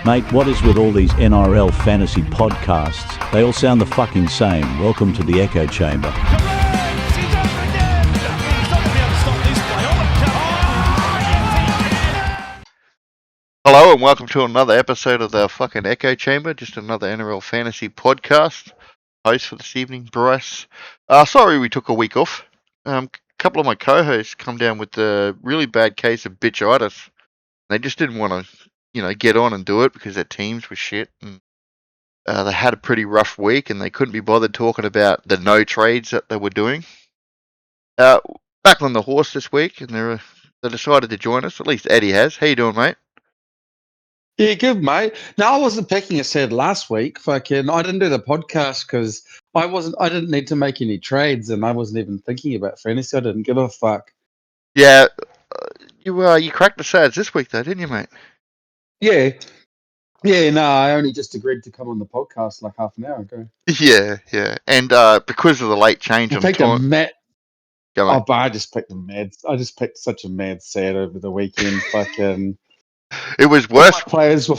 Mate, what is with all these NRL fantasy podcasts? They all sound the fucking same. Welcome to the echo chamber. Hello and welcome to another episode of the fucking echo chamber, just another NRL fantasy podcast. Host for this evening, Bryce. Sorry we took a week off. A couple of my co-hosts come down with a really bad case of bitchitis. They just didn't want to, get on and do it because their teams were shit. And they had a pretty rough week and they couldn't be bothered talking about the no trades that they were doing. Back on the horse this week, and they decided to join us. At least Eddie has. How you doing, mate? Yeah, good, mate. No, I wasn't picking a set last week. I didn't do the podcast because I didn't need to make any trades, and I wasn't even thinking about fantasy. I didn't give a fuck. Yeah, you cracked the sads this week though, didn't you, mate? Yeah. No, I only just agreed to come on the podcast like half an hour ago. Yeah. And because of the late change I on picked time, but I just picked the mad. I just picked such a mad sad over the weekend. Fucking. it was All worse. my players were.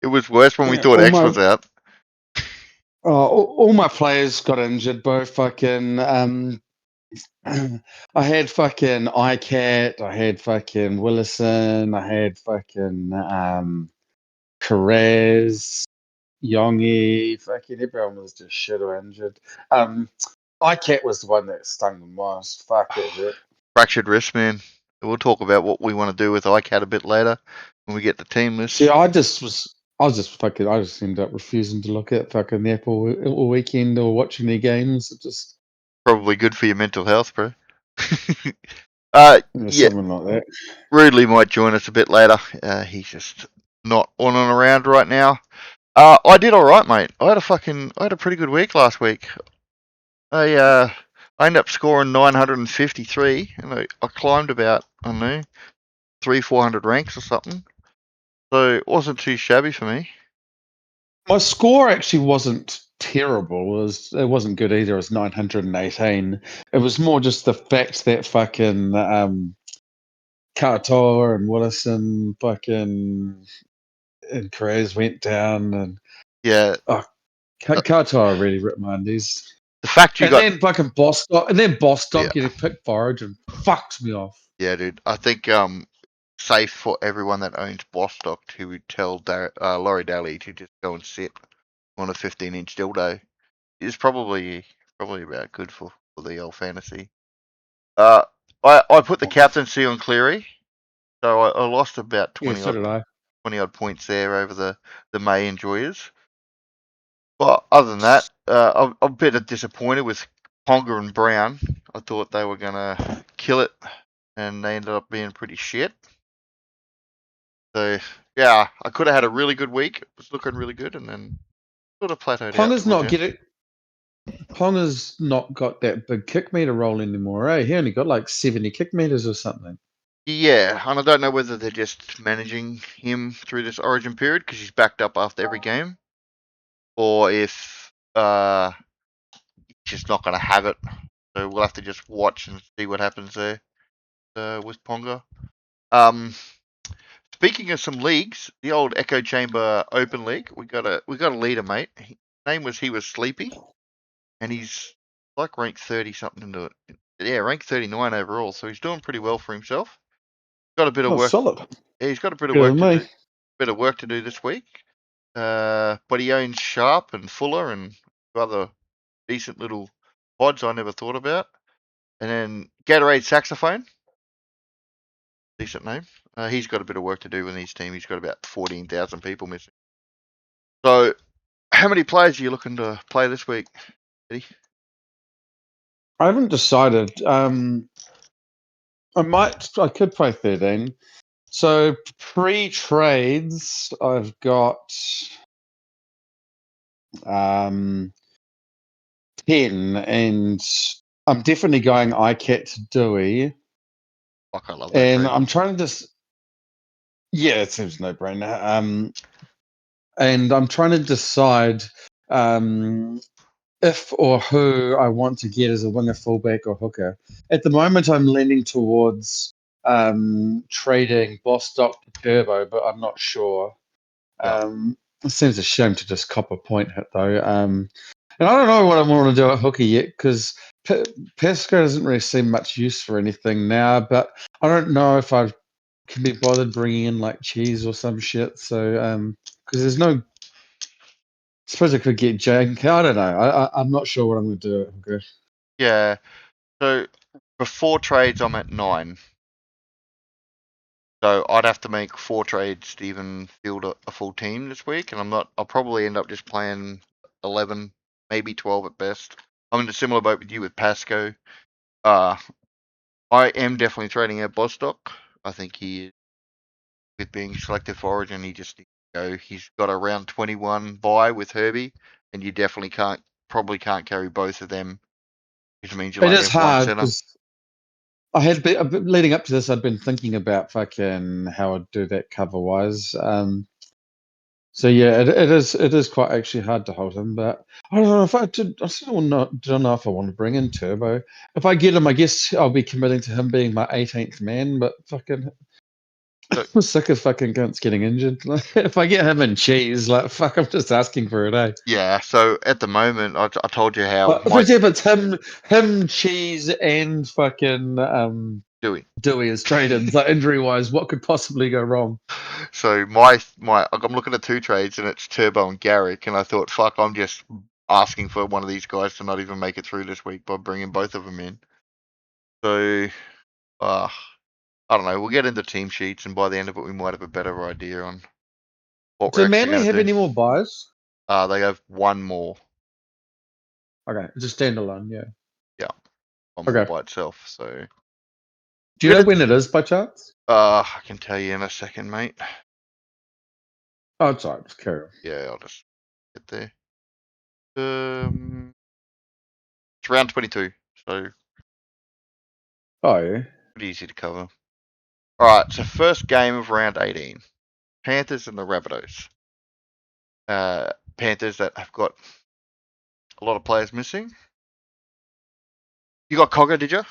It was worse when we thought X was out. All my players got injured, bro. Fucking. I had fucking ICAT, I had fucking Willison, I had fucking Perez, Yongi, fucking everyone was just shit or injured. ICAT was the one that stung the most. Fuck it hurt. Fractured wrist, man. We'll talk about what we want to do with ICAT a bit later when we get the team list. See, I just ended up refusing to look at fucking the app all weekend or watching their games. It just Probably good for your mental health, bro. something like that. Rudely might join us a bit later. He's just not on and around right now. I did all right, mate. I had a pretty good week last week. I ended up scoring 953, and I climbed about 300-400 ranks or something. So it wasn't too shabby for me. My score actually wasn't terrible. It wasn't good either. It was 918. It was more just the fact that fucking Katoa and Willison fucking and Perez went down, and Yeah. Katoa really ripped my undies. The fact you then fucking Bostock getting picked forage and fucked me off. Yeah, dude. I think safe for everyone that owns Bostock to tell Laurie Daly to just go and sit on a 15-inch dildo is probably about good for the old fantasy. I put the captaincy on Cleary, so I lost about 20 odd points there over the May enjoyers. But other than that, I'm a bit disappointed with Ponga and Brown. I thought they were gonna kill it, and they ended up being pretty shit. So yeah, I could have had a really good week. It was looking really good, and then sort of plateaued out. Ponga's not got that big kick meter roll anymore, eh? He only got like 70 kick meters or something. Yeah, and I don't know whether they're just managing him through this Origin period because he's backed up after every game, or if he's just not going to have it. So we'll have to just watch and see what happens there with Ponga. Speaking of some leagues, the old Echo Chamber Open League, we got a leader, mate. His name was He Was Sleepy, and he's like ranked 30 something into it. Yeah, ranked 39 overall, so he's doing pretty well for himself. Got a bit of work. Solid. Yeah, he's got a bit of work to do this week. But he owns Sharp and Fuller and other decent little pods I never thought about. And then Gatorade Saxophone. Decent name. He's got a bit of work to do with his team. He's got about 14,000 people missing. So, how many players are you looking to play this week, Eddie? I haven't decided. I could play 13. So pre-trades, I've got 10, and I'm definitely going ICAT to Dewey. Fuck, I love that. And trade. I'm trying to it seems no-brainer. And I'm trying to decide if or who I want to get as a winger, fullback, or hooker. At the moment, I'm leaning towards trading Bostock to Turbo, but I'm not sure. Yeah. It seems a shame to just cop a point hit though. And I don't know what I want to do at hooker yet because Pesco doesn't really seem much use for anything now. But I don't know if I can be bothered bringing in like cheese or some shit. So because there's no. I suppose I could get Jank. I don't know. I'm not sure what I'm going to do at hooker. Yeah. So before trades, I'm at 9. So I'd have to make 4 trades to even field a full team this week, and I'll probably end up just playing 11, maybe 12 at best. I'm in a similar boat with you with Pasco. I am definitely trading out Bostock. I think he is, with being selected for Origin, he just needs to go. He's got a round 21 bye with Herbie, and you definitely probably can't carry both of them, which means you'll It only is have one hard center. because I had been leading up to this. I'd been thinking about fucking how I'd do that cover wise. So yeah, it is quite actually hard to hold him, but I don't know if I did. I still don't know if I want to bring in Turbo. If I get him, I guess I'll be committing to him being my 18th man. But fucking, So, I'm sick of fucking cunts getting injured. If I get him in cheese, like fuck, I'm just asking for it, eh? yeah, so at the moment, I told you how For my example, it's him, cheese, and fucking Dewey. Dewey as trade-ins. Like injury wise, what could possibly go wrong? So I'm looking at 2 trades, and it's Turbo and Garrick, and I thought, fuck, I'm just asking for one of these guys to not even make it through this week by bringing both of them in. So, I don't know. We'll get into team sheets, and by the end of it, we might have a better idea on what we're Do actually Manly going have to do. any more buys? They have one more. Okay, it's a standalone. Yeah. Yeah, one more Okay. by itself. So, Do you know when it is by chance? I can tell you in a second, mate. Oh, it's alright. Just carry on. Yeah, I'll just get there. It's round 22, so Oh yeah. pretty easy to cover. Alright, so first game of round 18. Panthers and the Rabbitohs. Panthers that have got a lot of players missing. You got Cogger, did you?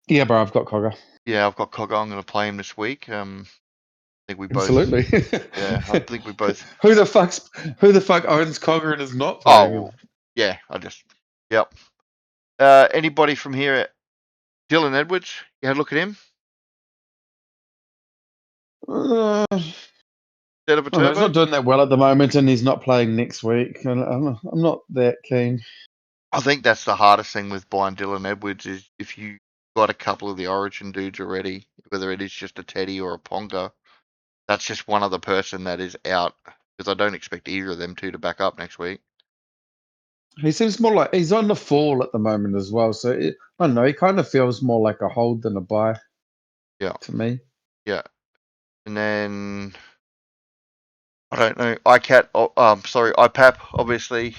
Yeah, bro. I've got Cogger. Yeah, I've got Cogger. I'm going to play him this week. I think we both. Absolutely. Yeah, I think we both. Who the fuck owns Cogger and is not Oh, playing him? well, yeah, Yep. Anybody from here? Dylan Edwards. You had a look at him? Instead of a I don't know, he's turbo? not doing that well at the moment, and he's not playing next week. And I'm not that keen. I think that's the hardest thing with buying Dylan Edwards is if you got a couple of the Origin dudes already, whether it is just a Teddy or a Ponga, that's just one other person that is out because I don't expect either of them to back up next week. He seems more like he's on the fall at the moment as well. So I don't know. He kind of feels more like a hold than a buy. Yeah, To me. yeah. And then I don't know. IPAP obviously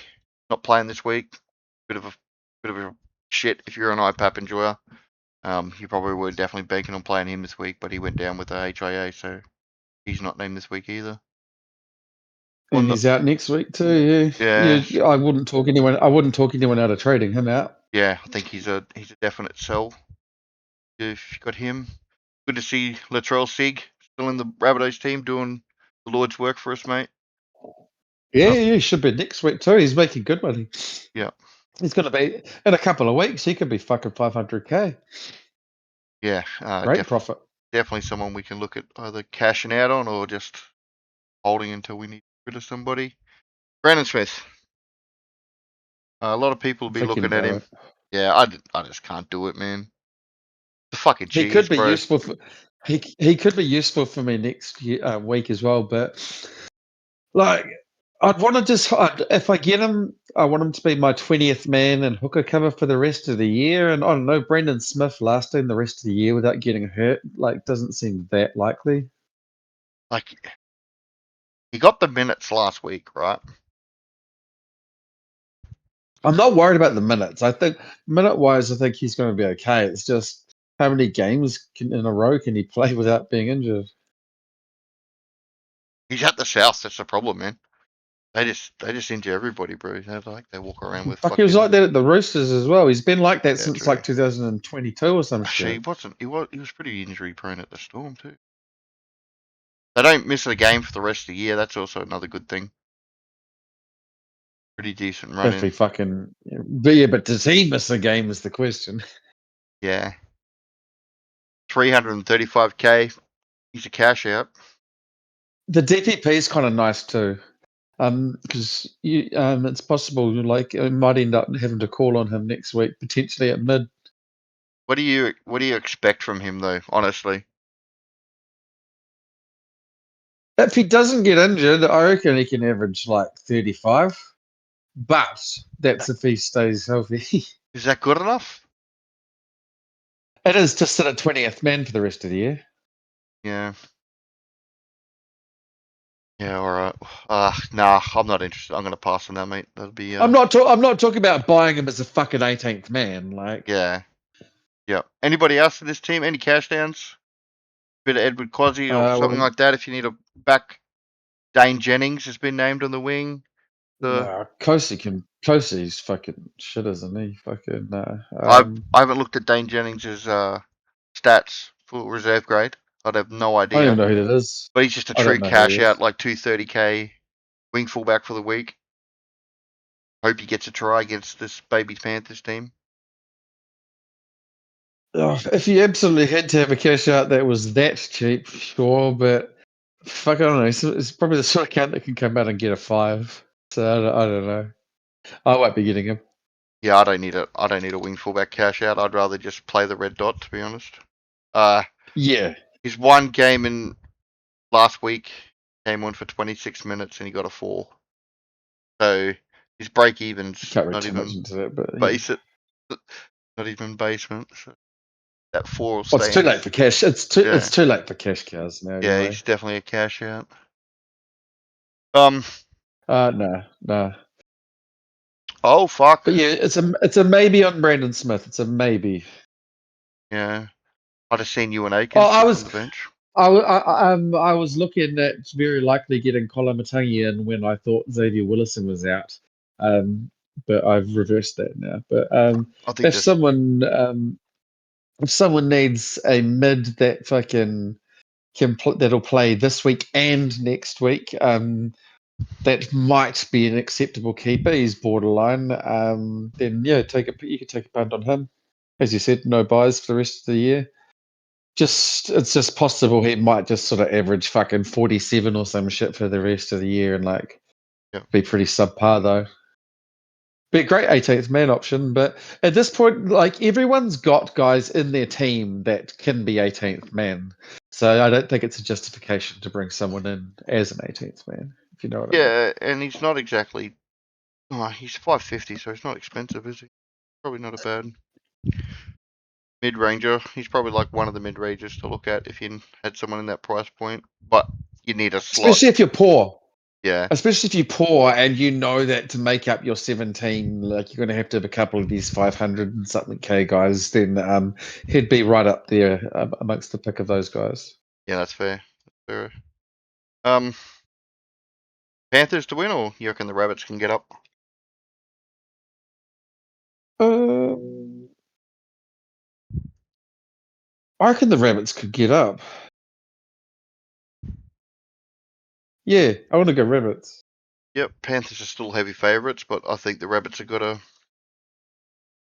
not playing this week. Bit of a shit if you're an IPAP enjoyer. You probably were definitely banking on playing him this week, but he went down with the HIA, so he's not named this week either. And he's out next week too. Yeah. Yeah, I wouldn't talk anyone. I wouldn't talk anyone out of trading him out. yeah. I think he's a definite sell. If you got him, good to see Latrell Sig still in the Rabbitohs team doing the Lord's work for us, mate. Yeah, he should be next week too. He's making good money. Yeah. He's going to be in a couple of weeks. He could be fucking 500k. Yeah, Great profit. definitely someone we can look at either cashing out on or just holding until we need to get rid of somebody. Brandon Smith. A lot of people will be Thinking looking at about him. it. Yeah, I just can't do it, man. The fucking He cheese, could be bro. useful. He could be useful for me next week as well. But like, I'd want to just if I get him, I want him to be my 20th man and hooker cover for the rest of the year. And I don't know, Brendan Smith lasting the rest of the year without getting hurt like doesn't seem that likely. Like, he got the minutes last week, right? I'm not worried about the minutes. I think minute wise, I think he's going to be okay. It's just how many games in a row can he play without being injured? He's at the South. That's the problem, man. They just injure everybody, bro. They walk around with Fuck, he was fucking. like that at the Roosters as well. He's been like that Yeah, since true. like 2022 or some Actually, shit. he wasn't. He was pretty injury prone at the Storm too. They don't miss a game for the rest of the year. That's also another good thing. Pretty decent run If he in. fucking, but does he miss a game? Is the question. Yeah. 335k. He's a cash out. The DPP is kind of nice too, because it's possible like I might end up having to call on him next week, potentially at mid. What do you expect from him though? Honestly, If he doesn't get injured, I reckon he can average like 35. But that's if he stays healthy. is that good enough? It is to sit at 20th man for the rest of the year. Yeah. Yeah. All right. Nah. I'm not interested. I'm gonna pass on that, mate. That'll be. I'm not talking about buying him as a fucking 18th man. Like, Yeah. Yeah. Anybody else in this team? Any cash downs? Bit of Edward Quasi or something like that. If you need a back, Dane Jennings has been named on the wing. Kosey's fucking shit, isn't he? Fucking I haven't looked at Dane Jennings's stats for reserve grade. I'd have no I don't even idea. know who that is. But he's just a I true don't know who he cash out, is. like 230k wing fullback for the week. Hope he gets a try against this baby Panthers team. Oh, if you absolutely had to have a cash out that was that cheap, sure, but fuck, I don't know. It's probably the sort of account that can come out and get a 5. So I don't know. I won't be getting him. Yeah, I don't need a wing fullback cash out. I'd rather just play the red dot, to be honest. Yeah. His one game in last week came on for 26 minutes and he got a 4. So his break even's Can't read not too much even into that, but yeah. base it, not even basement. So that 4 will Well, it's stay too in late his, for cash. It's too late for cash cows now. yeah, Anyway. he's definitely a cash out. No. Oh fuck. But yeah, it's a maybe on Brandon Smith. It's a maybe. Yeah, I'd have seen you and Aiken Oh, sitting on the bench. I was looking at very likely getting Kolomatangi in when I thought Xavier Willison was out, but I've reversed that now. But I think if this. someone needs a mid that fucking that'll play this week and next week, that might be an acceptable keeper. He's borderline. Then yeah, you could take a punt on him. As you said, no buys for the rest of the year. It's just possible he might just sort of average fucking 47 or some shit for the rest of the year and like be pretty subpar though. Be a great 18th man option, but at this point, like everyone's got guys in their team that can be 18th man. So I don't think it's a justification to bring someone in as an 18th man, if you know what I mean. Yeah, and he's not exactly. Oh, he's 550, so he's not expensive, is he? Probably not a bad mid ranger. He's probably like one of the mid rangers to look at if you had someone in that price point. But you need a slot. Especially if you're poor. Yeah, Especially if you're poor and you know that to make up your 17, like you're going to have a couple of these 500 and something K guys, then he'd be right up there amongst the pick of those guys. yeah, that's fair. That's fair. Panthers to win, or you reckon the Rabbits can get up? Um, I reckon the Rabbits could get up. Yeah, I want to go Rabbits. Yep, Panthers are still heavy favourites, but I think the Rabbits have got a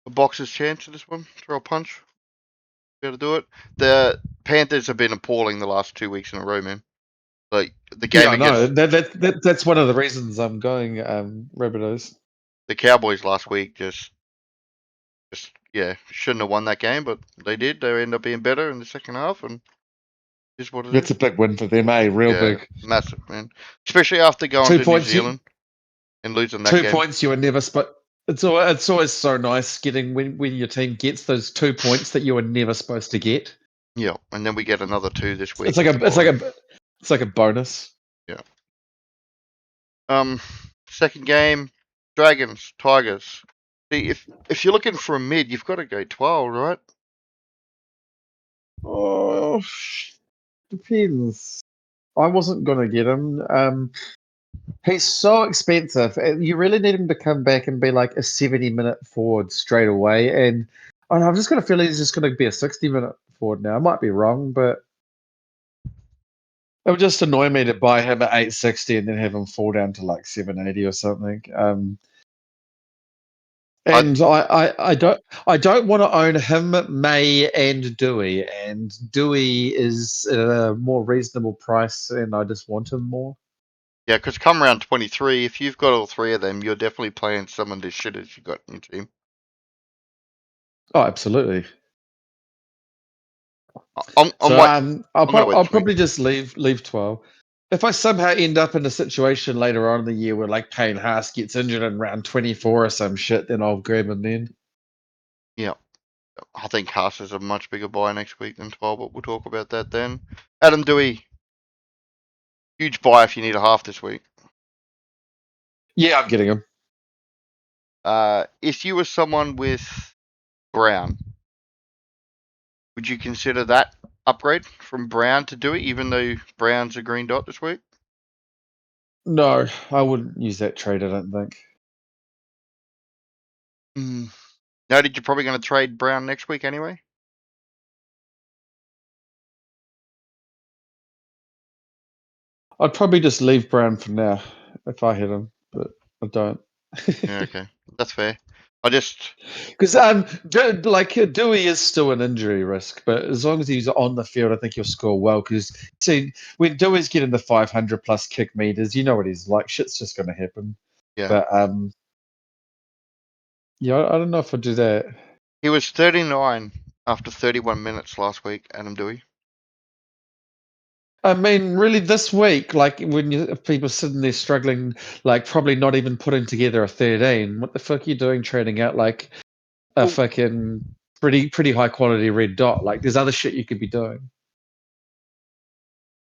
boxer's chance in this one. Throw a punch. Be able to do it. The Panthers have been appalling the last 2 weeks in a row, man. Like the game Yeah, I know. against That's one of the reasons I'm going Rabbitohs. the Cowboys last week, just yeah, shouldn't have won that game, but they did. They ended up being better in the second half, and is what it That's is. a big win for them, eh? Real Yeah, big. massive, man. Especially after going 2 to New points. Zealand and losing that 2 game. points you were never it's always so nice getting when your team gets those 2 points that you were never supposed to get. Yeah, and then we get another 2 this week. It's like a bonus. Yeah. Second game, Dragons, Tigers. See, if you're looking for a mid, you've got to go 12, right? Oh, depends. I wasn't gonna get him. He's so expensive. You really need him to come back and be like a 70-minute forward straight away. And I'm just gonna feel he's just gonna be a 60-minute forward now. I might be wrong, but It would just annoy me to buy him at 860 and then have him fall down to like 780 or something. And I don't want to own him, May, and Dewey. And Dewey is a more reasonable price, and I just want him more. Yeah, because come round 23, if you've got all three of them, you're definitely playing someone as shit as you got in your team. Oh, absolutely. I'm So gonna wait I'll 3. probably just leave 12. If I somehow end up in a situation later on in the year where like Payne Haas gets injured in round 24 or some shit, then I'll grab him then. Yeah, I think Haas is a much bigger buy next week than 12, but we'll talk about that then. Adam Dewey, huge buy if you need a half this week. Yeah, I'm getting him. If you were someone with Brown, would you consider that upgrade from Brown to Dewey, even though Brown's a green dot this week? No, I wouldn't use that trade, I don't think. Noted you're probably going to trade Brown next week anyway? I'd probably just leave Brown for now if I had him, but I don't. Yeah, okay. That's fair. I just... Because Dewey is still an injury risk, but as long as he's on the field, I think he'll score well. Because see, when Dewey's getting the 500 plus kick meters, you know what he's like. Shit's just going to happen. Yeah. But yeah, I don't know if I'd do that. He was 39 after 31 minutes last week, Adam Dewey. I mean, really, this week, like when if people sitting there struggling, like probably not even putting together a 13. What the fuck are you doing trading out like a fucking pretty high quality red dot? Like, there's other shit you could be doing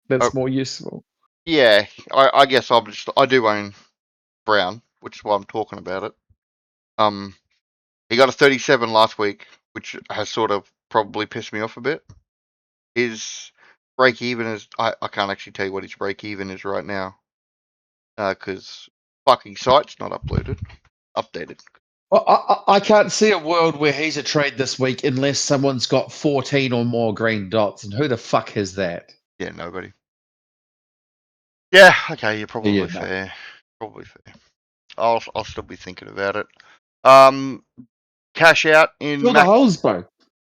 that's more useful. Yeah, I guess I do own Brown, which is why I'm talking about it. He got a 37 last week, which has sort of probably pissed me off a bit. His break even is I can't actually tell you what his break even is right now, because fucking site's not updated. I can't see a world where he's a trade this week unless someone's got 14 or more green dots, and who the fuck has that? Yeah, nobody. Yeah, okay, you're probably Yeah, no. fair. Probably fair. I'll still be thinking about it. Cash out in Fill the holes, bro.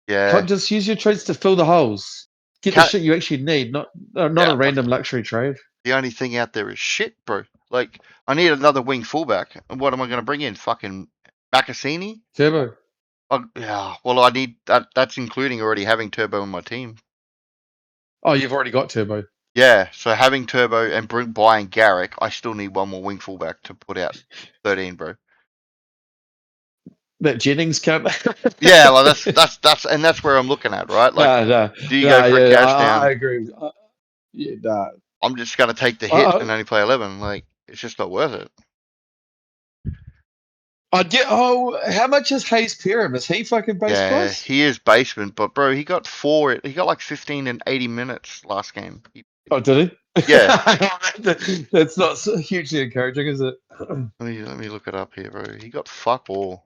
Yeah. Just use your trades to fill the holes. Get the shit you actually need, not Yeah, a random luxury trade. The only thing out there is shit, bro. Like, I need another wing fullback. And what am I going to bring in? Fucking Macassini? Turbo. Yeah, well, I need that. That's including already having Turbo in my team. Oh, you've already got Turbo. Yeah, so having Turbo and buying Garrick, I still need one more wing fullback to put out 13, bro. That Jennings can't. Yeah, like that's where I'm looking at, right? Like, do you go for a cash down? I agree. Yeah, nah. I'm just going to take the hit and only play 11. Like, it's just not worth it. How much is Hayes Perham? Is he fucking base price? He is basement, but bro, he got like 15 and 80 minutes last game. Oh, did he? Yeah. That's not so hugely encouraging, is it? Let me look it up here, bro. He got fuck all.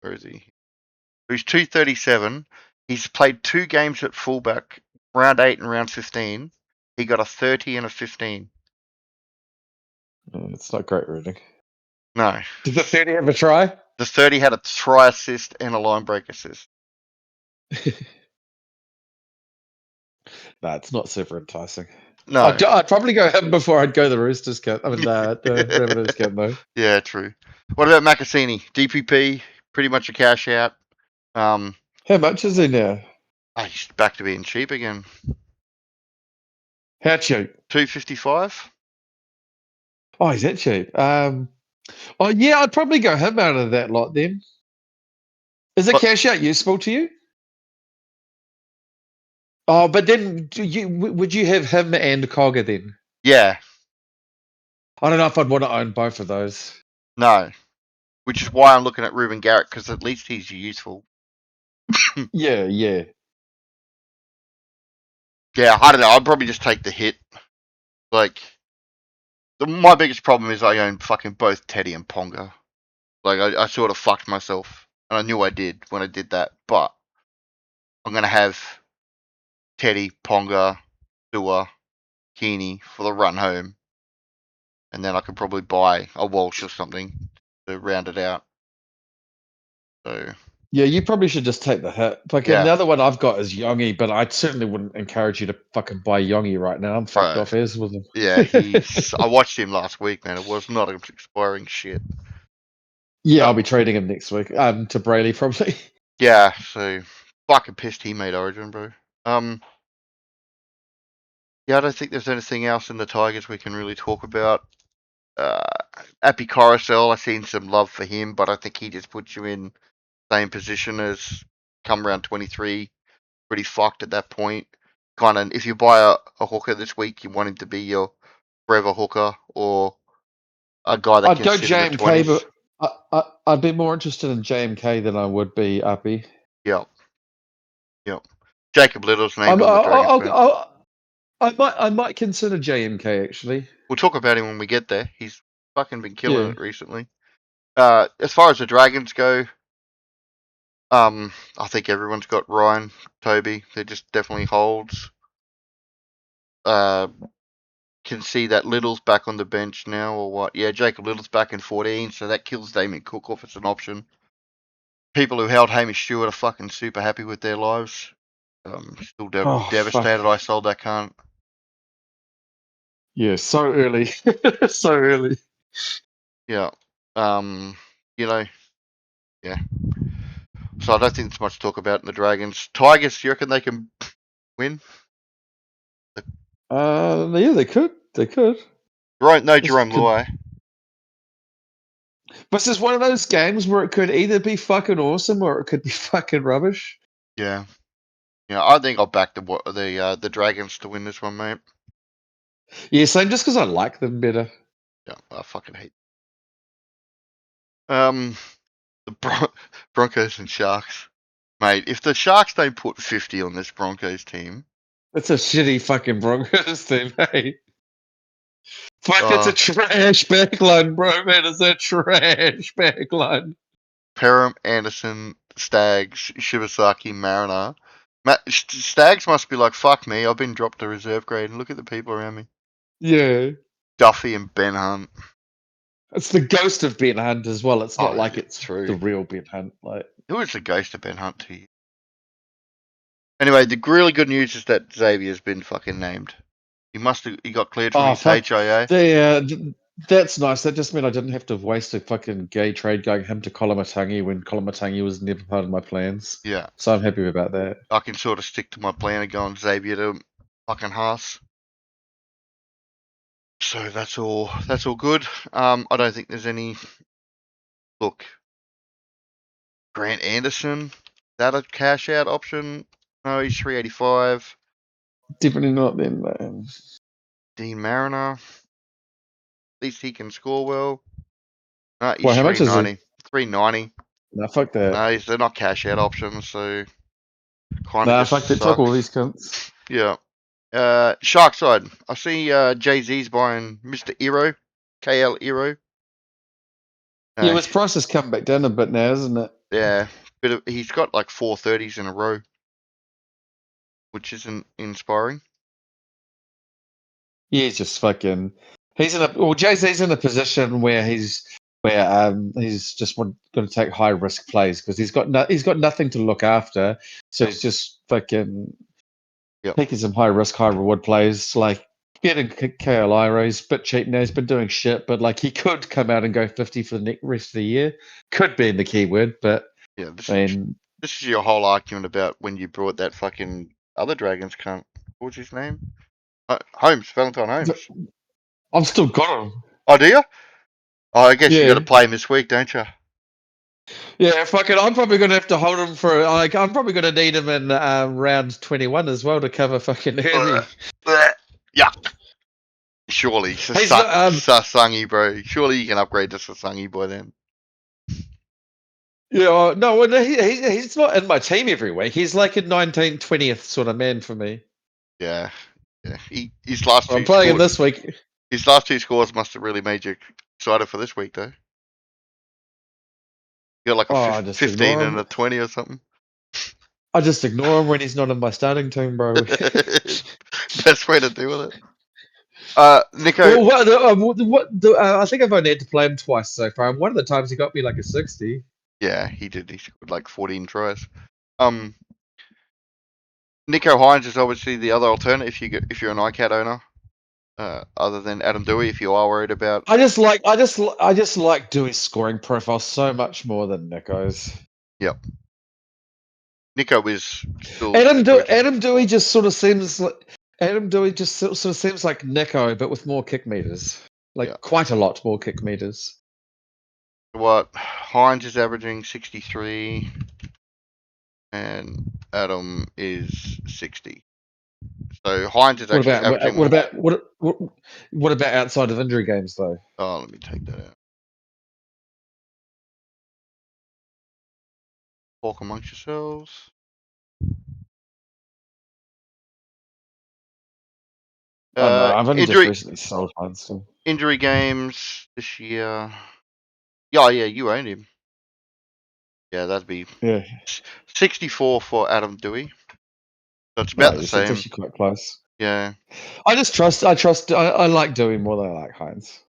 Where is he? He's 237. He's played 2 games at fullback, round 8 and round 15. He got a 30 and a 15. It's not great rating. No. Did the 30 have a try? The 30 had a try assist and a line break assist. Nah, it's not super enticing. No. I'd probably go him before I'd go the Roosters camp. I mean, the Rabbitohs camp, though. Yeah, true. What about Macassini? DPP, pretty much a cash out. How much is he now? He's back to being cheap again. How cheap? 255. Oh, he's that cheap. Oh, yeah, I'd probably go him out of that lot then. Is a cash out useful to you? Oh, but then would you have him and Cogger then? Yeah. I don't know if I'd want to own both of those. No. Which is why I'm looking at Ruben Garrick, because at least he's useful. Yeah. Yeah, I don't know. I'd probably just take the hit. Like, my biggest problem is I own fucking both Teddy and Ponga. Like, I sort of fucked myself. And I knew I did when I did that. But I'm going to have Teddy, Ponga, Dua, Keeney for the run home, and then I could probably buy a Walsh or something to round it out. So Yeah, you probably should just take the hit. Fucking the other one I've got is Yongi, but I certainly wouldn't encourage you to fucking buy Yongi right now. I'm fucked bro, off as with him. yeah, I watched him last week, man. It was not expiring shit. Yeah, I'll be trading him next week. To Brayley probably. Yeah, so fucking pissed he made Origin, bro. Yeah, I don't think there's anything else in the Tigers we can really talk about. Appy Carousel, I've seen some love for him, but I think he just puts you in same position as come round 23. Pretty fucked at that point. Kind of, if you buy a hooker this week, you want him to be your forever hooker or a guy that I'd can go sit in the JMK, 20s. but I'd be more interested in JMK than I would be Uppy. Yep. Jacob Little's named I'm, on the Dragons bench. I might consider JMK actually. We'll talk about him when we get there. He's fucking been killing Yeah. it recently. As far as the Dragons go, I think everyone's got Ryan, Toby. They're just definitely holds. Can see that Little's back on the bench now, or what? Yeah, Jacob Little's back in 14, so that kills Damien Cook off as an option. People who held Hamish Stewart are fucking super happy with their lives. Still Oh fuck. devastated I sold that cunt. Yeah, so early, so early. Yeah. You know, yeah. So I don't think there's much to talk about in the Dragons. Tigers, you reckon they can win? Yeah, they could. They could. Right, no This Jerome could, Luai. but this is one of those games where it could either be fucking awesome or it could be fucking rubbish. Yeah. Yeah, I think I'll back the Dragons to win this one, mate. Yeah, same. Just because I like them better. Yeah, I fucking hate. The Broncos and Sharks, mate. If the Sharks don't put 50 on this Broncos team, It's a shitty fucking Broncos team, hey. Fuck, it's a uh, trash backline, bro, man. It's a trash backline. Perham, Anderson, Staggs, Shibasaki, Mariner. Staggs must be like, fuck me, I've been dropped to reserve grade, and look at the people around me. Yeah. Duffy and Ben Hunt. It's the ghost of Ben Hunt as well. It's not Oh, like it's true. the real Ben Hunt. Like, Who is the ghost of Ben Hunt to you? Anyway, the really good news is that Xavier's been fucking named. He got cleared from his fuck. HIA. That's nice. That just meant I didn't have to waste a fucking gay trade going him to Kolamatangi when Kolamatangi was never part of my plans. Yeah. So I'm happy about that. I can sort of stick to my plan of going Xavier to fucking Haas. So that's all good. I don't think there's any. Look, Grant Anderson, is that a cash out option? No, he's 385. Definitely not then, man. Dean Mariner, at least he can score well. No, he's Well, how much is he? 390. Nah, fuck that. No, they're not cash out options, so kind of Nah, just fuck that. sucks. Fuck all these cunts. Yeah. Shark side. I see Jay-Z's buying Mr. Eero, KL Eero. Yeah, his price has come back down a bit now, isn't it? Yeah, but he's got like 430s in a row, which isn't inspiring. Yeah, he's just fucking. He's in a well. Jay-Z's in a position where he's just going to take high risk plays because he's got nothing to look after, so he's just fucking taking some high risk, high reward plays like getting KLI. He's a bit cheap now. He's been doing shit, but like he could come out and go 50 for the rest of the year. Could be in the keyword, but Yeah, I this is your whole argument about when you brought that fucking other Dragons cunt. What was his name? Holmes, Valentine Holmes. I've still got him. Oh, do you? Oh, I guess you got to Yeah. play him this week, don't you? Yeah, fucking. I'm probably going to have to hold him for like. I'm probably going to need him in round 21 as well to cover fucking Herbie. Yuck. Surely, Sasangi, bro. Surely you can upgrade to Sasangi by then. Yeah, no, he's not in my team every week. He's like a 19th, 20th sort of man for me. Yeah. His last I'm playing him this week. His last two scores must have really made you excited for this week, though. You got like a 15 and a 20 or something. I just ignore him when he's not in my starting team, bro. Best way to deal with it. Nico. I think I've only had to play him twice so far. One of the times he got me like a 60. Yeah, he did. He scored like 14 tries. Nico Hines is obviously the other alternate if you're an iCat owner. Other than Adam Dewey, if you are worried about. I just like Dewey's scoring profile so much more than Nico's. Yep. Nico is still. Adam Dewey just sort of seems like Nico, but with more kick meters, quite a lot more kick meters. What Hines is averaging 63, and Adam is 60. So Hines is actually averaging. What about outside of injury games though? Oh, let me take that out. Talk amongst yourselves. No, I've only just recently sold Hines. So. Injury games this year. Yeah, you owned him. Yeah, that'd be 64 for Adam Dewey. So it's about the same. It's actually quite close. Yeah. I like Dewey more than I like Hines.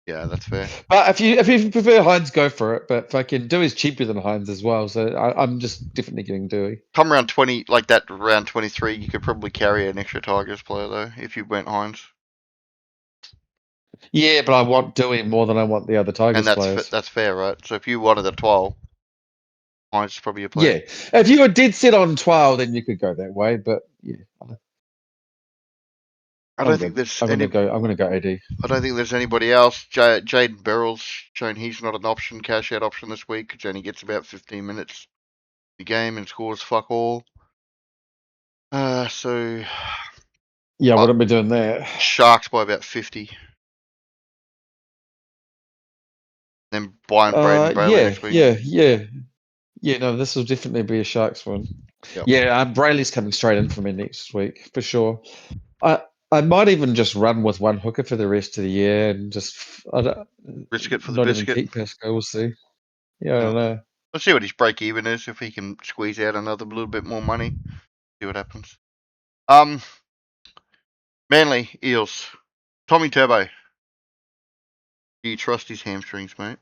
Yeah, that's fair. But if you prefer Hines, go for it. But fucking Dewey's cheaper than Hines as well, so I'm just definitely getting Dewey. Come around 20, like that round 23, you could probably carry an extra Tigers player though if you went Hines. Yeah, but I want Dewey more than I want the other Tigers players. That's fair, right? So if you wanted a 12, Hines is probably your player. Yeah, if you were dead set on 12, then you could go that way. But yeah, I don't think there's. I'm gonna go AD. I don't think there's anybody else. Jaden Beryl's shown he's not an option, cash out option this week because only gets about 15 minutes the game and scores fuck all. So. Yeah, I wouldn't be doing that. Sharks by about 50. Then buying Braden Brayley next week. Yeah. No, this will definitely be a Sharks one. Yep. Yeah, Brayley's coming straight in for me next week for sure. I might even just run with one hooker for the rest of the year and just risk it for the not biscuit. Even keep Pascal. We'll see. Yeah, I don't know. Let's see what his break even is if he can squeeze out another little bit more money. See what happens. Manly Eels. Tommy Turbo. Do you trust his hamstrings, mate?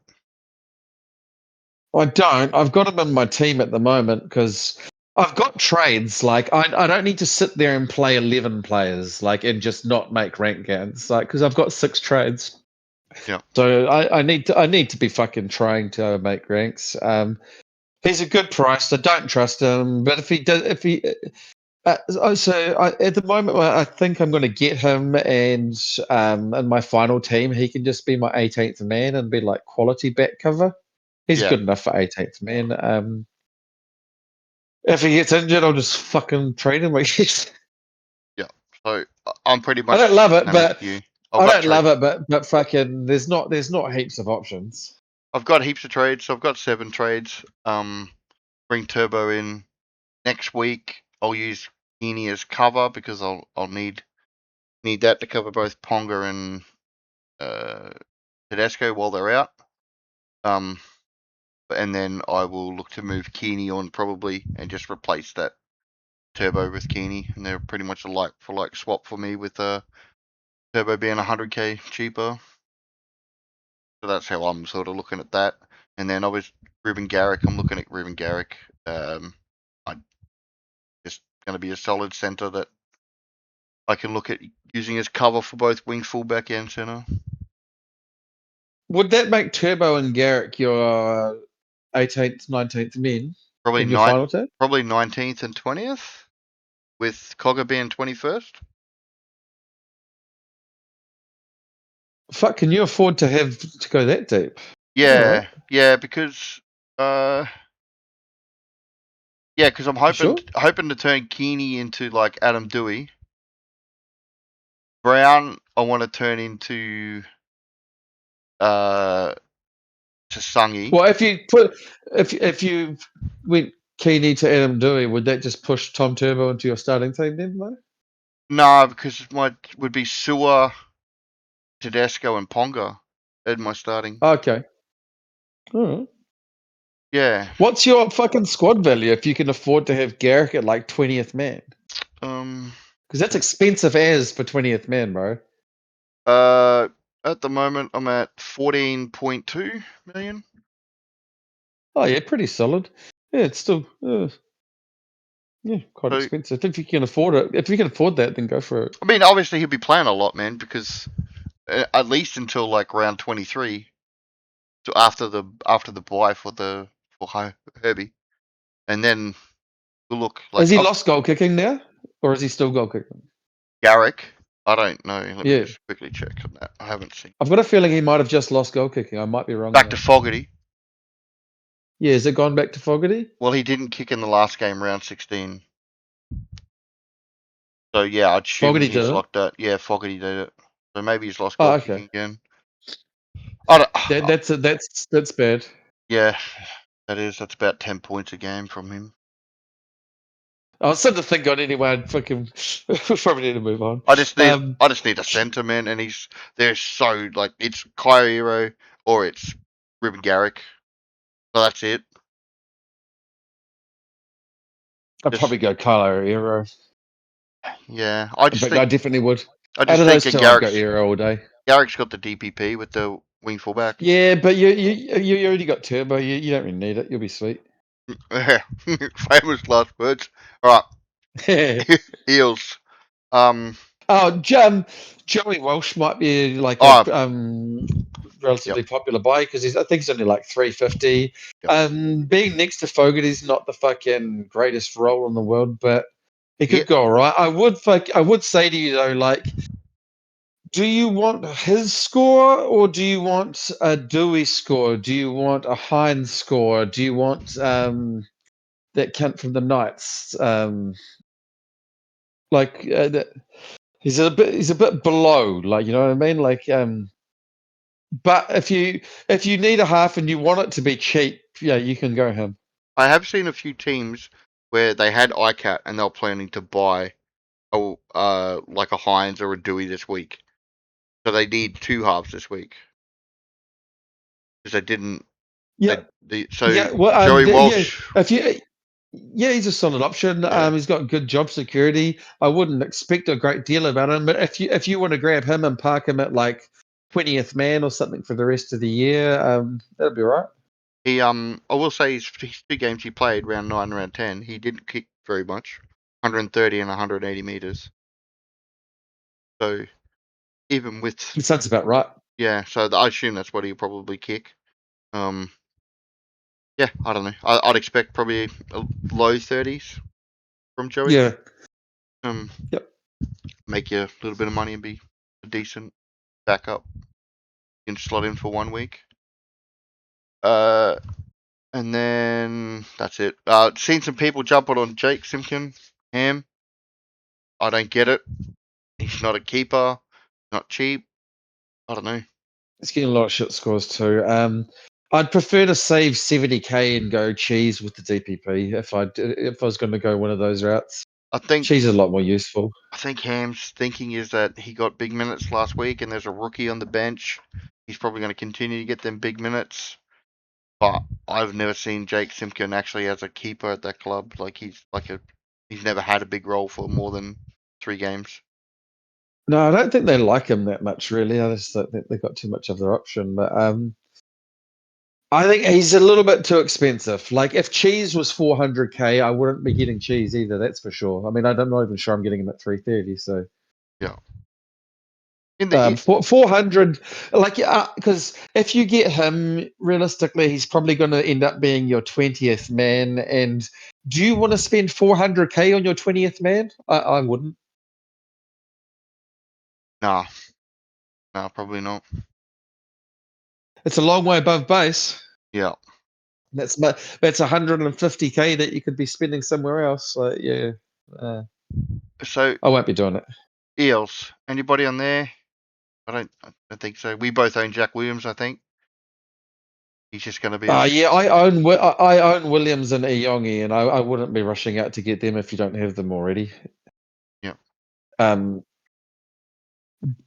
I don't. I've got him in my team at the moment because I've got trades. Like I don't need to sit there and play 11 players, and just not make rank gains. Because I've got 6 trades. Yeah. So I need to be fucking trying to make ranks. He's a good price. I don't trust him, but at the moment I think I'm going to get him, and in my final team he can just be my 18th man and be like quality back cover. He's good enough for 18th man. If he gets injured, I'll just fucking trade him. Yeah. So I'm pretty much. I don't love it, but you. But fucking, there's not heaps of options. I've got heaps of trades. So I've got 7 trades. Bring Turbo in next week. I'll use Heaney as cover because I'll need that to cover both Ponga and Tedesco while they're out. And then I will look to move Keeney on probably and just replace that Turbo with Keeney, and they're pretty much a like for like swap for me with Turbo being 100k cheaper. So that's how I'm sort of looking at that. And then obviously Ruben Garrick, I'm looking at Ruben Garrick. I'm just going to be a solid centre that I can look at using as cover for both wing, fullback, and centre. Would that make Turbo and Garrick your 18th, 19th men? Probably in your final team? Probably 19th and 20th, with Cogger being 21st. Fuck, can you afford to go that deep? Yeah, because because I'm hoping to turn Keeney into like Adam Dewey. Brown, I want to turn into Tasangi. Well, if you went Keeney to Adam Dewey, would that just push Tom Turbo into your starting team then, though? No, because it would be Sewer, Tedesco, and Ponga in my starting. Okay. All right. Yeah. What's your fucking squad value if you can afford to have Garrick at like 20th man? Because that's expensive as for 20th man, bro. At the moment, I'm at 14.2 million. Oh yeah, pretty solid. Yeah, it's still quite So, expensive. If you can afford it, if you can afford that, then go for it. I mean, obviously he'll be playing a lot, man, because at least until like round 23, so after the bye for Herbie, and then we'll look like Has he lost goal kicking now, or is he still goal kicking? Garrick. I don't know. Let me Yeah, just quickly check on that. I haven't seen. I've got a feeling he might have just lost goal kicking. I might be wrong. Back to Though. Fogarty. Yeah, has it gone back to Fogarty? Well, he didn't kick in the last game, round 16. So yeah, I'd assume Fogarty he's did it. locked that. Yeah, Fogarty did it. So maybe he's lost Oh, goal okay. kicking again. I don't. That's bad. Yeah, that is. That's about 10 points a game from him. I was starting to think on anyway. I'd fucking probably need to move on. I just need a centre, man, and they're so like it's Kyrie or it's Ruben Garrick. So that's it. I'd Just probably go Carlo Hero. yeah, I just But I think definitely would. I Out just of think those that two, I'd go Hero all day. Garrick's got the DPP with the wing fullback. Yeah, but you already got Turbo. You don't really need it. You'll be sweet. Famous last words. All right, Eels. Oh, Joey Walsh might be like a Oh, relatively yep, popular buy because I think he's only like 350. yep. Being next to Fogarty's not the fucking greatest role in the world, but he He, could go all right. I would say to you though, like, do you want his score or do you want a Dewey score? Do you want a Hines score? Do you want that cunt from the Knights? He's a bit below, like, you know what I mean? Like, but if you need a half and you want it to be cheap, yeah, you can go him. I have seen a few teams where they had ICAT and they were planning to buy like a Hines or a Dewey this week. So they need two halves this week because they didn't. Yeah, So yeah. Well, Joey yeah. Walsh. If you, yeah, he's a solid option. Yeah, He's got good job security. I wouldn't expect a great deal about him, but if you want to grab him and park him at like 20th man or something for the rest of the year, that'll be all right. I will say his two games he played, round 9, round 10, he didn't kick very much, 130 and 180 meters. So even with It sounds about right. yeah, so I assume that's what he'll probably kick. Yeah, I don't know. I'd expect probably a low 30s from Joey. Yeah. Yep. Make you a little bit of money and be a decent backup. You can slot in for 1 week. And then that's it. Seen some people jumping on Jake Simpkin, Ham. I don't get it. He's not a keeper, not cheap. I don't know. It's getting a lot of shit scores too. I'd prefer to save 70k and go cheese with the DPP if I was going to go one of those routes. I think Cheese is a lot more useful. Ham's thinking is that he got big minutes last week, and there's a rookie on the bench. He's probably going to continue to get them big minutes. But I've never seen Jake Simpkin actually as a keeper at that club. Like he's never had a big role for more than 3 games. No, I don't think they like him that much, really. I just don't think they've got too much other option. But I think he's a little bit too expensive. Like if cheese was 400k, I wouldn't be getting cheese either. That's for sure. I mean, I'm not even sure I'm getting him at 330. So Yeah. In the 400, like, because if you get him, realistically, he's probably going to end up being your 20th man. And do you want to spend 400k on your 20th man? I wouldn't. nah, probably not. It's a long way above base. Yeah. That's 150k that you could be spending somewhere else. So yeah, So I won't be doing it. Eels, anybody on there? I don't think so. We both own Jack Williams. I think he's just going to be a. Yeah, I own Williams and Iyongi, and I wouldn't be rushing out to get them if you don't have them already. Yeah.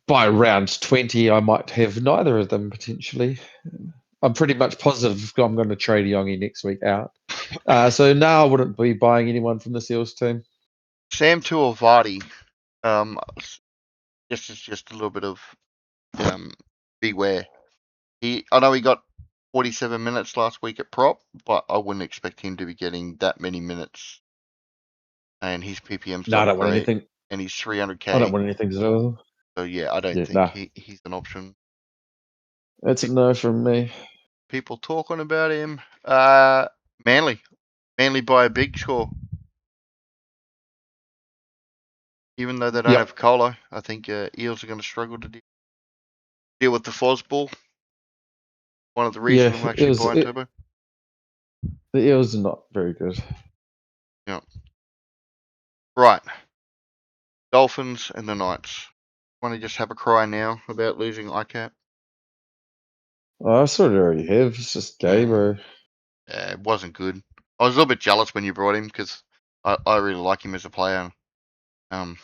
By round 20, I might have neither of them potentially. I'm pretty much positive I'm going to trade Iyongi next week out. So now I wouldn't be buying anyone from the Seals team. Sam Tuivasa. This is just a little bit of beware. I know he got 47 minutes last week at prop, but I wouldn't expect him to be getting that many minutes. And his PPM's No, I not don't want great, anything. and he's I don't 300k. want anything to do with him. So yeah, I don't Yeah, think nah. he's an option. That's a no from me. People talking about him. Manly by a big score. Even though they don't Yep. have Colo, I think Eels are going to struggle to deal with the Fosball. One of the reasons I'm actually buying Turbo. The Eels are not very good. Yeah. Right. Dolphins and the Knights. Want to just have a cry now about losing ICAP? Oh, I sort of already have. It's just gay, bro. It wasn't good. I was a little bit jealous when you brought him because I really like him as a player. But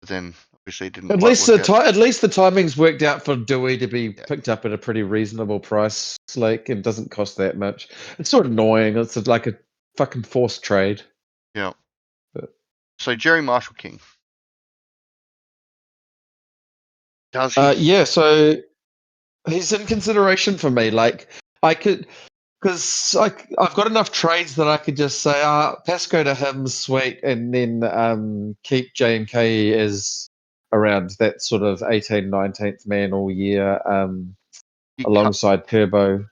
then obviously it didn't At quite least work out. at least the timing's worked out for Dewey to be Yeah. picked up at a pretty reasonable price, like, and doesn't cost that much. It's sort of annoying. It's like a fucking forced trade. Yeah. But, So Jerry Marshall King. Does he? yeah, so he's in consideration for me. Like, I could, because I've got enough trades that I could just say, Pasco to him, sweet, and then keep JMK as around that sort of 18th, 19th man all year, You can't, alongside Turbo.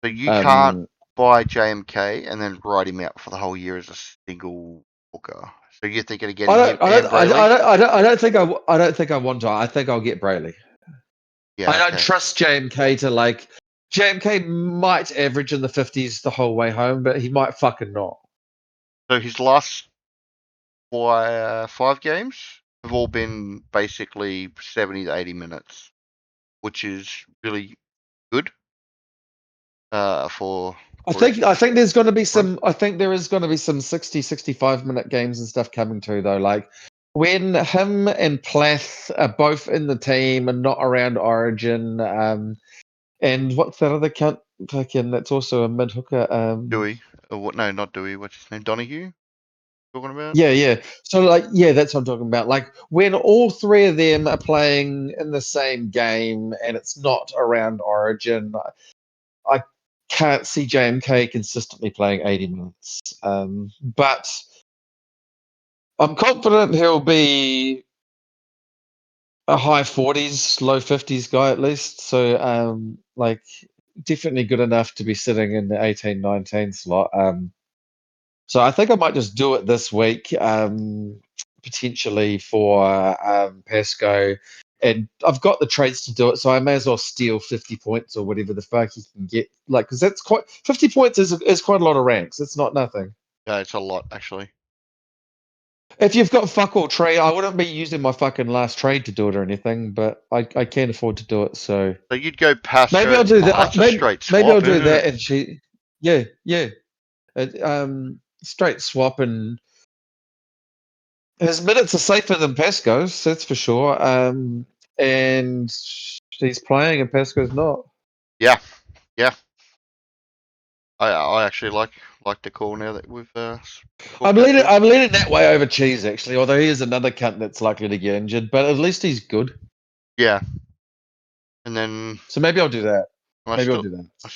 so you can't Um, buy JMK and then write him out for the whole year as a single hooker. So you're thinking of getting him and Brayley? I don't think I want to. I think I'll get Brayley. Yeah, I don't okay. trust JMK to like. JMK might average in the 50s the whole way home, but he might fucking not. So his last 5 games have all been basically 70 to 80 minutes, which is really good for I think there's going to be run. some. I think there is going to be some 60, 65-minute games and stuff coming too, though. Like when him and Plath are both in the team and not around Origin. And what's that other cunt? Fucking, that's also a mid hooker. Dewey. What? No, not Dewey. What's his name? Donahue? Talking about? Yeah. So, like, yeah, that's what I'm talking about. Like, when all three of them are playing in the same game and it's not around Origin, I can't see JMK consistently playing 80 minutes. But I'm confident he'll be a high 40s, low 50s guy at least. So, like, definitely good enough to be sitting in the 18, 19 slot. So I think I might just do it this week, potentially for Pasco. And I've got the trades to do it, so I may as well steal 50 points or whatever the fuck he can get. Like, because that's quite 50 points is quite a lot of ranks. It's not nothing. Yeah, it's a lot actually. If you've got fuck all trade, I wouldn't be using my fucking last trade to do it or anything, but I can't afford to do it. So So you'd go maybe Pasco. I'll do Oh, that. that's a straight Maybe swap, I'll do isn't that, it? and yeah. Straight swap, and his minutes are safer than Pasco's, that's for sure. And he's playing, and Pasco's not. Yeah. I actually like the call now that we've talked that through. I'm leaning that way over Cheese actually. Although he is another cunt that's likely to get injured, but at least he's good. Yeah. And then So maybe I'll do that. I Maybe I'll still do that.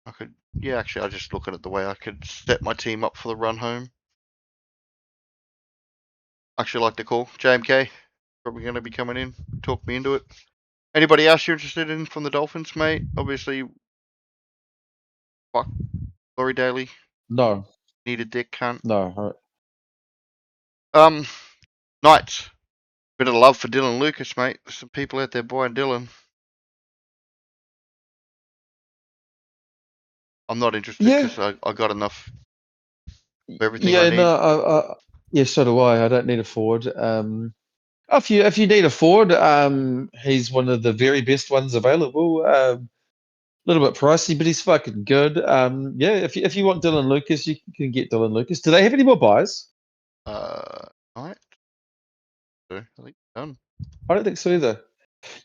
I could, yeah, actually, I just looking at the way I could set my team up for the run home. Actually, like the call. JMK, probably going to be coming in. Talk me into it. Anybody else you're interested in from the Dolphins, mate? Obviously, fuck, Laurie Daly, No, need a dick cunt. no. Knights. Bit of love for Dylan Lucas, mate. There's some people out there buying Dylan. I'm not interested Yeah, because I got enough of everything I yeah. need. No, yeah. So do I. I don't need a forward. If you need a forward, he's one of the very best ones available. Little bit pricey, but he's fucking good. Yeah, if you want Dylan Lucas, you can get Dylan Lucas. Do they have any more buys? Knight. I think done. I don't think so either.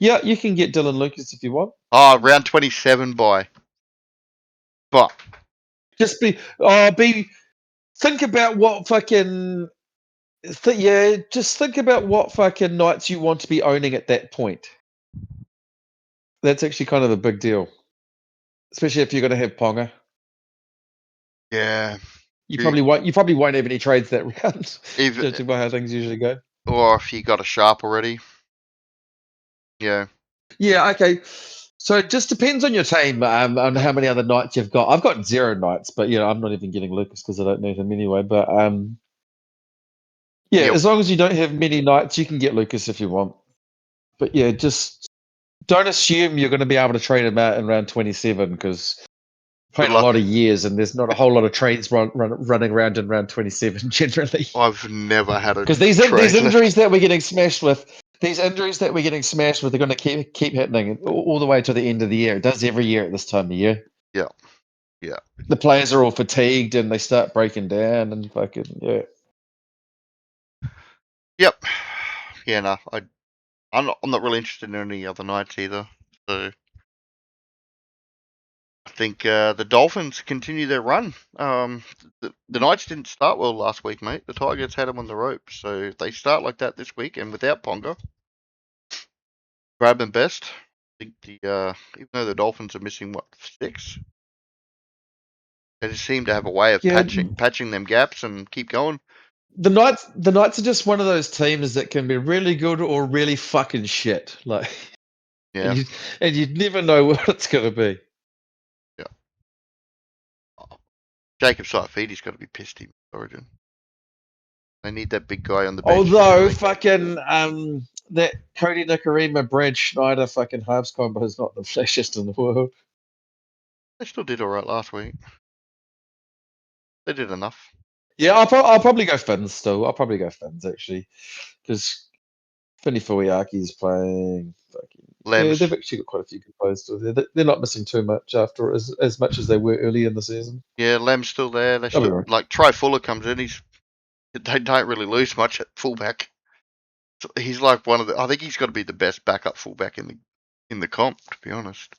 Yeah, you can get Dylan Lucas if you want. Oh, round 27 buy. But Just think about what fucking Yeah, just think about what fucking knights you want to be owning at that point. That's actually kind of a big deal, especially if you're going to have Ponga. Yeah. You probably won't. You probably won't have any trades that round, If judging by how things usually go. or if you got a sharp already. Yeah. Yeah. Okay. So it just depends on your team, on how many other knights you've got. I've got 0 knights, but I'm not even getting Lucas because I don't need him anyway. But yeah, Yep. as long as you don't have many knights, you can get Lucas if you want. But yeah, just don't assume you're going to be able to trade him out in round 27 because played Good a luck. lot of years and there's not a whole lot of trades running around in round 27 generally. I've never had a Because these trade injuries left. that we're getting smashed with, are going to keep happening all the way to the end of the year. It does every year at this time of year. Yeah. Yeah. The players are all fatigued and they start breaking down and fucking Yep. Yeah. No. I'm not really interested in any other knights either. So I think the Dolphins continue their run. The Knights didn't start well last week, mate. The Tigers had them on the ropes, so if they start like that this week and without Ponga, grab them best. I think even though the Dolphins are missing 6, they just seem to have a way of yeah. patching them gaps and keep going. The Knights are just one of those teams that can be really good or really fucking shit. Like, Yeah. and you'd never know what it's going to be. Yeah. Jacob Saifedi's got to be pissed in Origin. They need that big guy on the bench. Although fucking that Cody Nicarima, Brad Schneider fucking halves combo is not the flashiest in the world. They still did all right last week. They did enough. Yeah, I'll probably go Finns still. I'll probably go Finns actually because Finny Fuiaki's playing. Yeah, Lamb's they've actually got quite a few composed. They're not missing too much after as much as they were early in the season. Lamb's still there. They They'll be still right. like Try Fuller comes in. They don't really lose much at fullback. He's like one of the. I think he's got to be the best backup fullback in the comp. To be honest,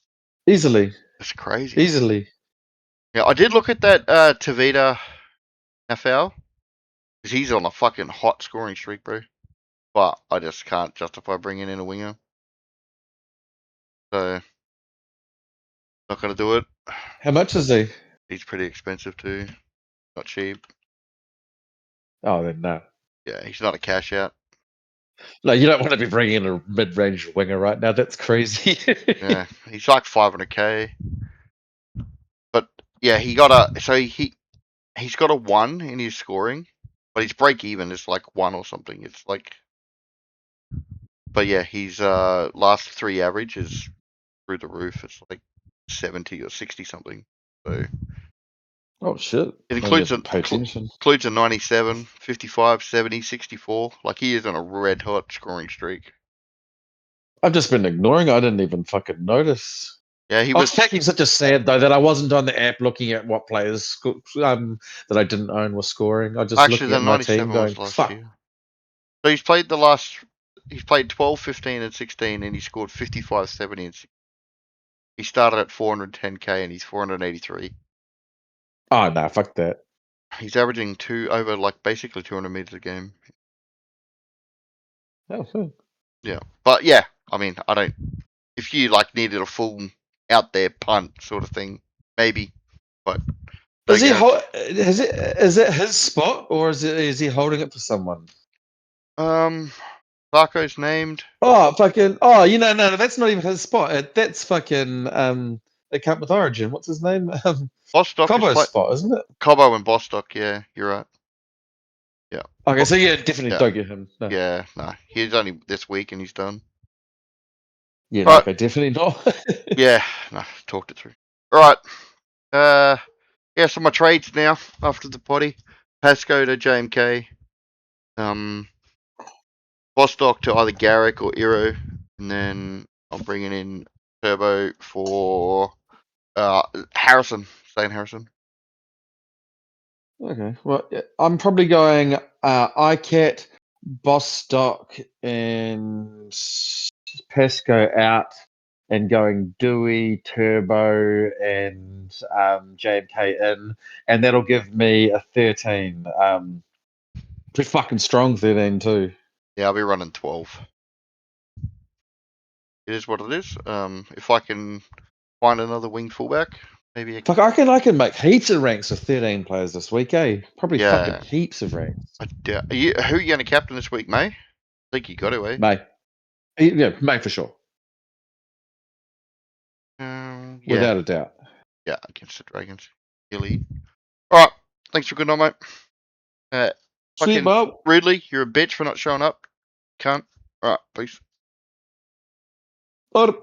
Easily. that's crazy. Yeah, I did look at that Tavita FL because he's on a fucking hot scoring streak, bro. But I just can't justify bringing in a winger, so not gonna do it. How much is he? He's pretty expensive too. Not cheap. Oh, then no. Yeah, he's not a cash out. No, you don't want to be bringing in a mid-range winger right now. That's crazy. Yeah, he's like 500k. But yeah, he's got a 1 in his scoring, but his break even is like 1 or something. It's like, but yeah, his last 3 average is through the roof. It's like 70 or 60 something. So Oh shit! it Maybe I includes should pay attention. a 97, 55, 70, 64. Like he is on a red hot scoring streak. I've just been ignoring. I didn't even fucking notice. Yeah, he I was was. taking such a sad though that I wasn't on the app looking at what players that I didn't own were scoring. I was just Actually, looking the at my team 97 going, was last "Fuck." year. So he's played the last. He's played 12, 15, and 16, and he scored 55, 70, and 60. He started at 410k, and he's 483. Oh no, fuck that. He's averaging basically 200 meters a game. Oh, huh. Yeah, but yeah, I mean, I don't. If you like needed a full out there punt sort of thing, maybe. But Is he guarantee. is it his spot or is he holding it for someone? Sarko's named. Oh fucking! No, that's not even his spot. That's fucking they come with Origin. What's his name? Bostock is Cobo's spot, isn't it? Cobo and Bostock. Yeah, you're right. Yeah. Okay, so yeah, definitely Yeah. don't get him. No. Yeah. No, he's only this week and he's done. Yeah, no, Right. okay, definitely not. Yeah. No, talked it through. All right. Yeah. So my trades now after the potty. Pasco to JMK. Bostock to either Garrick or Iro, and then I'm bringing in Turbo for Harrison, Stain Harrison. Okay, well, yeah, I'm probably going ICAT, Bostock, and Pesco out, and going Dewey, Turbo, and JMK in, and that'll give me a 13. Pretty fucking strong 13 too. Yeah, I'll be running 12. It is what it is. If I can find another wing fullback, maybe. Fuck, I can make heaps of ranks of 13 players this week, eh? Probably Yeah. fucking heaps of ranks. I doubt. Who are you going to captain this week, May? I think you got to, eh? May. Yeah, May for sure. Yeah. Without a doubt. Yeah, against the Dragons. Elite. All right. Thanks for good night, mate. Sweet, Fucking Bob. Ridley, you're a bitch for not showing up. Cunt. All right. Peace. Later.